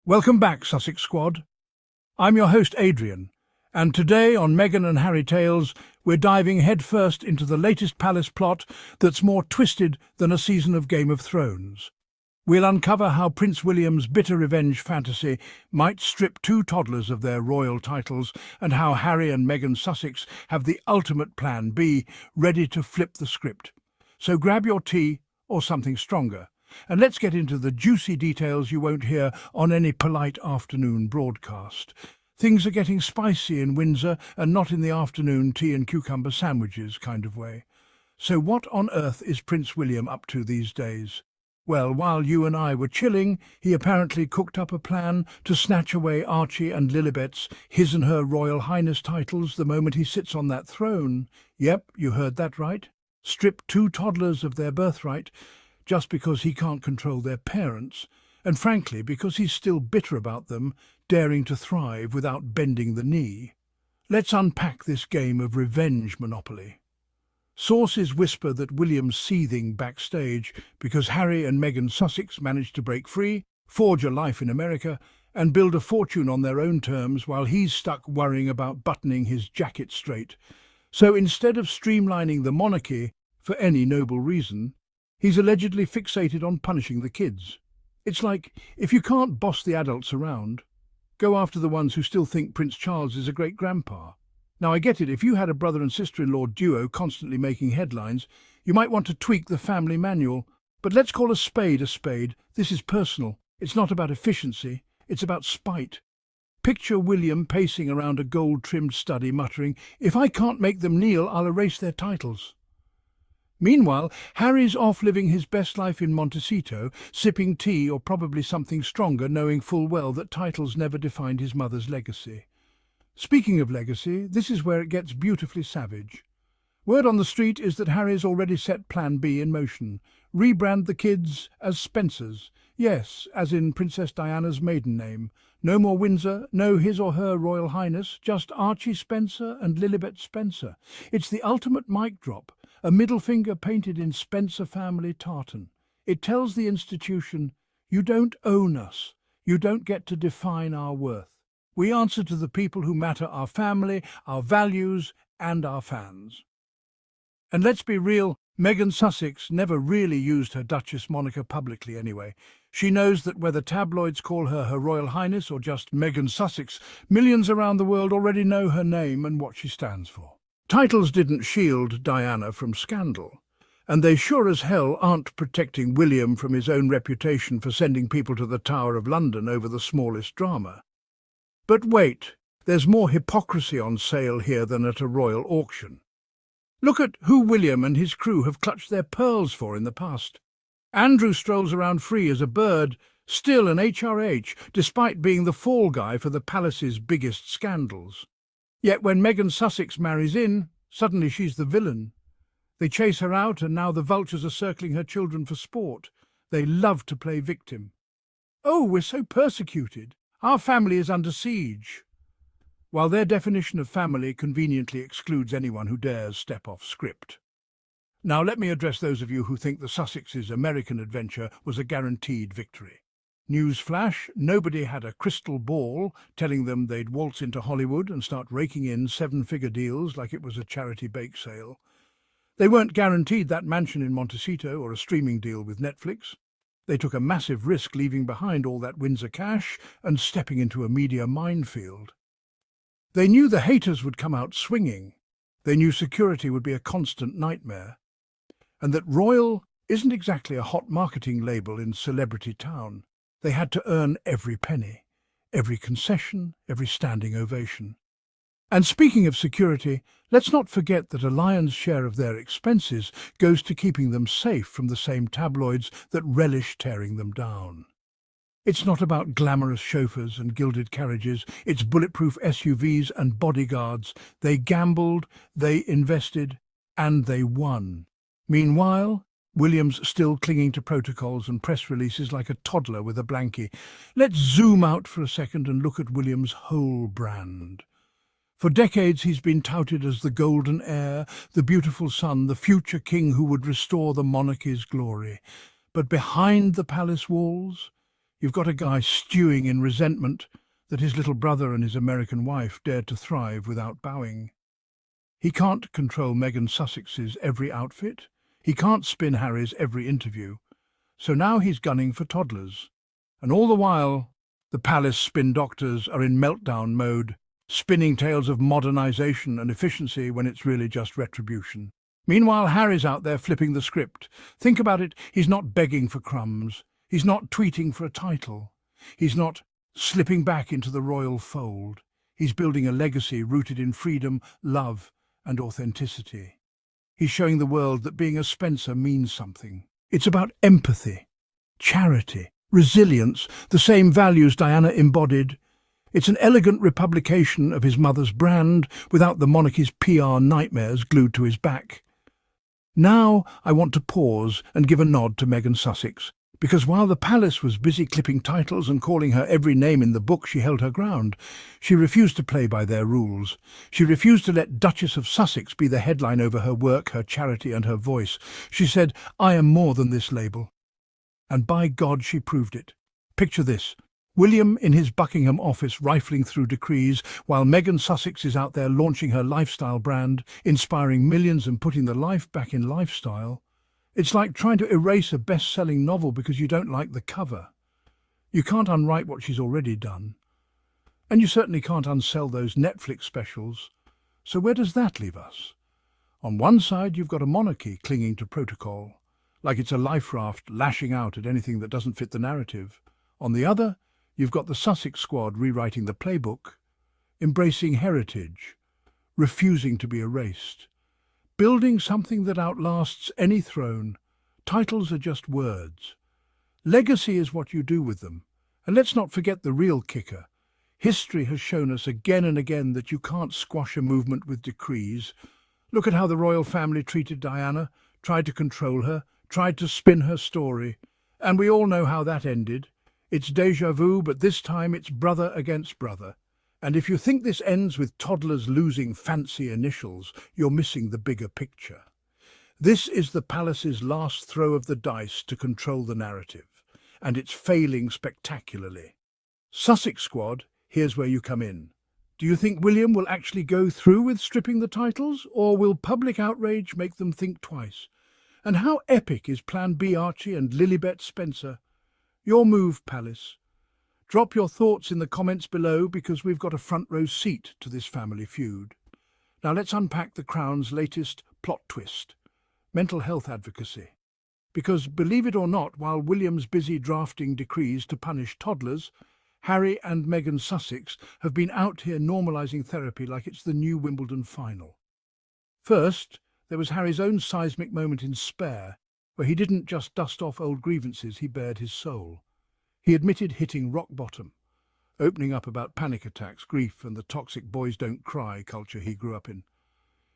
Welcome back, Sussex Squad. I'm your host, Adrian, and today on Meghan and Harry Tales, we're diving headfirst into the latest palace plot that's more twisted than a season of Game of Thrones. We'll uncover how Prince William's bitter revenge fantasy might strip two toddlers of their royal titles, and how Harry and Meghan Sussex have the ultimate plan B ready to flip the script. So grab your tea or something stronger, and let's get into the juicy details you won't hear on any polite afternoon broadcast. Things are getting spicy in Windsor, and not in the afternoon tea and cucumber sandwiches kind of way. So what on earth is Prince William up to these days? Well, while you and I were chilling, he apparently cooked up a plan to snatch away Archie and Lilibet's his and her Royal Highness titles the moment he sits on that throne. Yep, you heard that right. Strip two toddlers of their birthright, just because he can't control their parents, and frankly because he's still bitter about them daring to thrive without bending the knee. Let's unpack this game of revenge monopoly. Sources whisper that William's seething backstage because Harry and Meghan Sussex managed to break free, forge a life in America, and build a fortune on their own terms while he's stuck worrying about buttoning his jacket straight. So instead of streamlining the monarchy for any noble reason, he's allegedly fixated on punishing the kids. It's like, if you can't boss the adults around, go after the ones who still think Prince Charles is a great-grandpa. Now, I get it, if you had a brother and sister-in-law duo constantly making headlines, you might want to tweak the family manual. But let's call a spade a spade. This is personal. It's not about efficiency. It's about spite. Picture William pacing around a gold-trimmed study muttering, "If I can't make them kneel, I'll erase their titles." Meanwhile, Harry's off living his best life in Montecito, sipping tea or probably something stronger, knowing full well that titles never defined his mother's legacy. Speaking of legacy, this is where it gets beautifully savage. Word on the street is that Harry's already set Plan B in motion. Rebrand the kids as Spencers. Yes, as in Princess Diana's maiden name. No more Windsor, no his or her Royal Highness, just Archie Spencer and Lilibet Spencer. It's the ultimate mic drop, a middle finger painted in Spencer family tartan. It tells the institution, you don't own us, you don't get to define our worth. We answer to the people who matter, our family, our values, and our fans. And let's be real, Meghan Sussex never really used her Duchess moniker publicly anyway. She knows that whether tabloids call her Her Royal Highness or just Meghan Sussex, millions around the world already know her name and what she stands for. Titles didn't shield Diana from scandal, and they sure as hell aren't protecting William from his own reputation for sending people to the Tower of London over the smallest drama. But wait, there's more hypocrisy on sale here than at a royal auction. Look at who William and his crew have clutched their pearls for in the past. Andrew strolls around free as a bird, still an HRH, despite being the fall guy for the palace's biggest scandals. Yet when Meghan Sussex marries in, suddenly she's the villain. They chase her out, and now the vultures are circling her children for sport. They love to play victim. Oh, we're so persecuted. Our family is under siege. While their definition of family conveniently excludes anyone who dares step off script. Now let me address those of you who think the Sussexes' American adventure was a guaranteed victory. Newsflash, nobody had a crystal ball telling them they'd waltz into Hollywood and start raking in seven-figure deals like it was a charity bake sale. They weren't guaranteed that mansion in Montecito or a streaming deal with Netflix. They took a massive risk leaving behind all that Windsor cash and stepping into a media minefield. They knew the haters would come out swinging. They knew security would be a constant nightmare. And that royal isn't exactly a hot marketing label in celebrity town. They had to earn every penny, every concession, every standing ovation. And speaking of security, let's not forget that a lion's share of their expenses goes to keeping them safe from the same tabloids that relish tearing them down. It's not about glamorous chauffeurs and gilded carriages, it's bulletproof SUVs and bodyguards. They gambled, they invested, and they won. Meanwhile, William's still clinging to protocols and press releases like a toddler with a blankie. Let's zoom out for a second and look at William's whole brand. For decades he's been touted as the golden heir, the beautiful son, the future king who would restore the monarchy's glory. But behind the palace walls, You've got a guy stewing in resentment that his little brother and his American wife dared to thrive without bowing. He can't control Meghan Sussexes' every outfit. He can't spin Harry's every interview. So now he's gunning for toddlers. And all the while, the palace spin doctors are in meltdown mode, spinning tales of modernization and efficiency when it's really just retribution. Meanwhile, Harry's out there flipping the script. Think about it, he's not begging for crumbs. He's not tweeting for a title. He's not slipping back into the royal fold. He's building a legacy rooted in freedom, love, and authenticity. He's showing the world that being a Spencer means something. It's about empathy, charity, resilience, the same values Diana embodied. It's an elegant republication of his mother's brand without the monarchy's PR nightmares glued to his back. Now I want to pause and give a nod to Meghan Sussex, because while the palace was busy clipping titles and calling her every name in the book, she held her ground. She refused to play by their rules. She refused to let Duchess of Sussex be the headline over her work, her charity and her voice. She said, "I am more than this label." And by God, she proved it. Picture this. William in his Buckingham office rifling through decrees, while Meghan Sussex is out there launching her lifestyle brand, inspiring millions and putting the life back in lifestyle. It's like trying to erase a best-selling novel because you don't like the cover. You can't unwrite what she's already done. And you certainly can't unsell those Netflix specials. So where does that leave us? On one side, you've got a monarchy clinging to protocol, like it's a life raft lashing out at anything that doesn't fit the narrative. On the other, you've got the Sussex squad rewriting the playbook, embracing heritage, refusing to be erased, building something that outlasts any throne. Titles are just words. Legacy is what you do with them. And let's not forget the real kicker. History has shown us again and again that you can't squash a movement with decrees. Look at how the royal family treated Diana, tried to control her, tried to spin her story. And we all know how that ended. It's déjà vu, but this time it's brother against brother. And if you think this ends with toddlers losing fancy initials, you're missing the bigger picture. This is the palace's last throw of the dice to control the narrative, and it's failing spectacularly. Sussex squad, here's where you come in. Do you think William will actually go through with stripping the titles, or will public outrage make them think twice? And how epic is Plan B Archie and Lilibet Spencer? Your move, Palace. Drop your thoughts in the comments below because we've got a front row seat to this family feud. Now let's unpack the Crown's latest plot twist, mental health advocacy. Because believe it or not, while William's busy drafting decrees to punish toddlers, Harry and Meghan Sussex have been out here normalising therapy like it's the new Wimbledon final. First, there was Harry's own seismic moment in Spare, where he didn't just dust off old grievances, he bared his soul. He admitted hitting rock bottom, opening up about panic attacks, grief and the toxic boys don't cry culture he grew up in.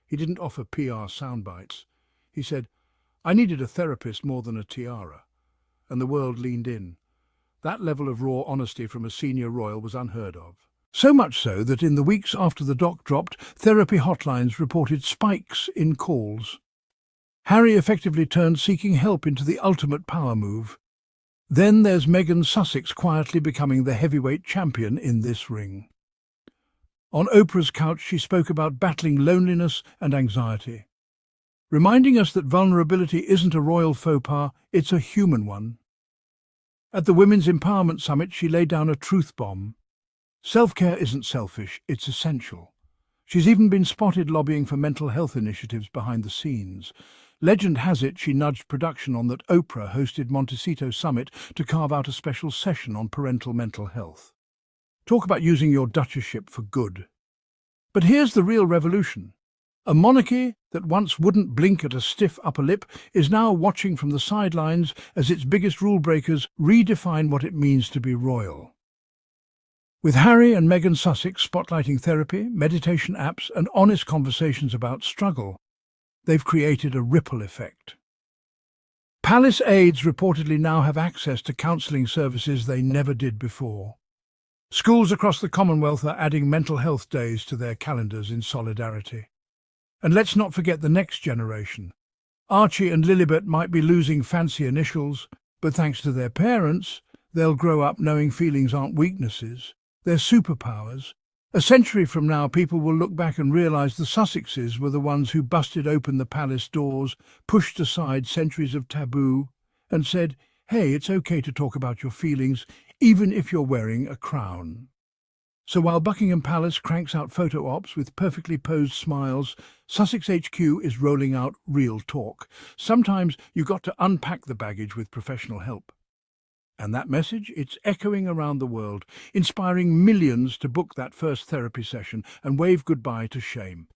He didn't offer PR sound bites. He said, "I needed a therapist more than a tiara." And the world leaned in. That level of raw honesty from a senior royal was unheard of. So much so that in the weeks after the doc dropped, therapy hotlines reported spikes in calls. Harry effectively turned seeking help into the ultimate power move. Then there's Meghan Sussex quietly becoming the heavyweight champion in this ring. On Oprah's couch, she spoke about battling loneliness and anxiety, reminding us that vulnerability isn't a royal faux pas, it's a human one. At the Women's Empowerment Summit, she laid down a truth bomb. Self-care isn't selfish, it's essential. She's even been spotted lobbying for mental health initiatives behind the scenes. Legend has it she nudged production on that Oprah hosted Montecito summit to carve out a special session on parental mental health. Talk about using your duchessship for good. But here's the real revolution. A monarchy that once wouldn't blink at a stiff upper lip is now watching from the sidelines as its biggest rule breakers redefine what it means to be royal. With Harry and Meghan Sussex spotlighting therapy, meditation apps and honest conversations about struggle, they've created a ripple effect. Palace aides reportedly now have access to counselling services they never did before. Schools across the Commonwealth are adding mental health days to their calendars in solidarity. And let's not forget the next generation. Archie and Lilibet might be losing fancy initials, but thanks to their parents, They'll grow up knowing feelings aren't weaknesses, they're superpowers. A century from now, people will look back and realise the Sussexes were the ones who busted open the palace doors, pushed aside centuries of taboo, and said, hey, it's okay to talk about your feelings, even if you're wearing a crown. So while Buckingham Palace cranks out photo ops with perfectly posed smiles, Sussex HQ is rolling out real talk. Sometimes you've got to unpack the baggage with professional help. And that message, it's echoing around the world, inspiring millions to book that first therapy session and wave goodbye to shame.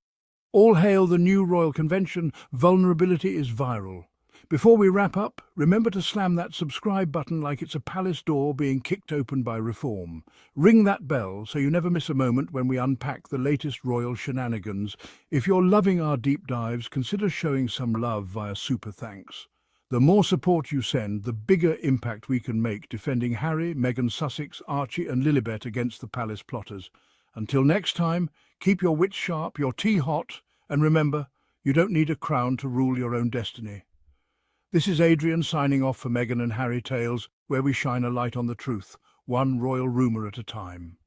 All hail the new royal convention, vulnerability is viral. Before we wrap up, remember to slam that subscribe button like it's a palace door being kicked open by reform. Ring that bell so you never miss a moment when we unpack the latest royal shenanigans. If you're loving our deep dives, consider showing some love via super thanks. The more support you send, the bigger impact we can make defending Harry, Meghan, Sussex, Archie and Lilibet against the palace plotters. Until next time, keep your wits sharp, your tea hot, and remember, you don't need a crown to rule your own destiny. This is Adrian signing off for Meghan and Harry Tales, where we shine a light on the truth, one royal rumour at a time.